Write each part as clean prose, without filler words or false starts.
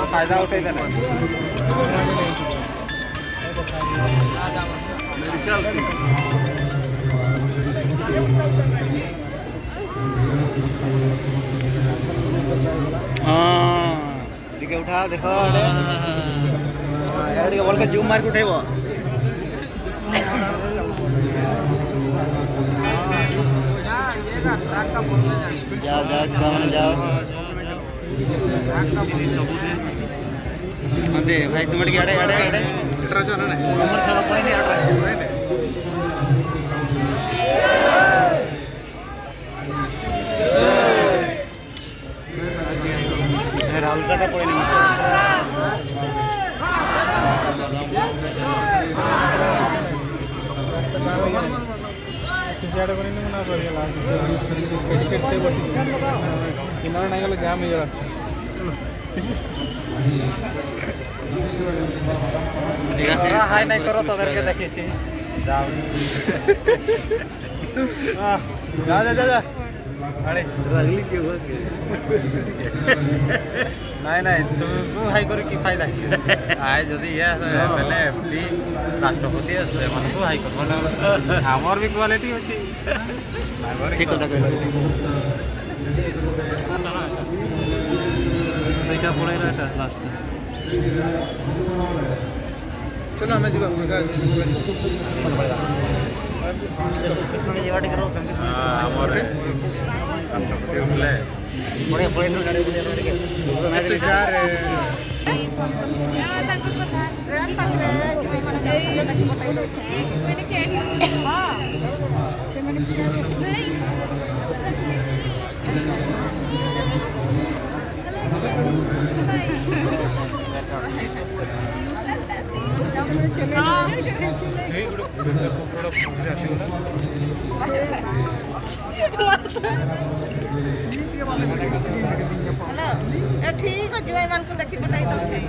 फायदा उठे हाँ टिके उठा देखो यार बोल के जूम मार के उठेबो जाओ जाओ सामने जाओ दे भाई तुम के अड़े अड़े अड़े इटरा चलो ना नंबर चलो कोई नहीं अड़े राहुल का पड़े नहीं सियाड़े बनी नहीं ना करिए लास्ट से बस किनारे नहीं गले जाम हो जा रास्ता हाय नहीं करो तो करके देखिए छी जाओ जा जा जा अरे रगली के हुआ नहीं नहीं तुम हाई करे की फायदा आए जदी ये पहले भी राष्ट्रपति से मन को हाई कर हमर भी क्वालिटी अछि ठीक কথা কই देखा पड़ेगा এটা लास्ट चलो हमें जीवा का जीवाटी करो हां हमर राष्ट्रपति उठले बड़े बड़े तो गाड़ी बुझे के मैच चार कोई ने कैट यूज हां से मैंने नहीं हेलो ए ठीक हो जुआई मान को देखि बताई दो छै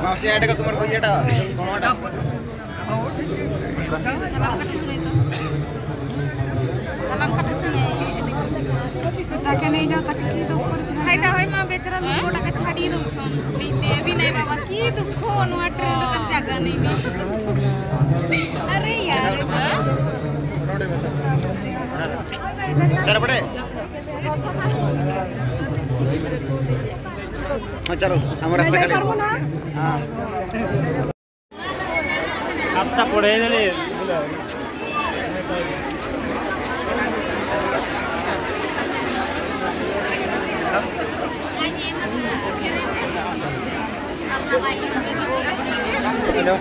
माउसी ऐड का तुम्हार कोई एटा कोनोटा ताके नहीं जाओ ताके की दोष कर फायदा होय मां बेचारा लोटा का छाडी दउ छन बीते भी नहीं बाबा की दुखो नुआ ट्रेन तक जगह नहीं अरे यार सर बड़े हां चलो हमारा सकले हां आपता पड़े ले हेलो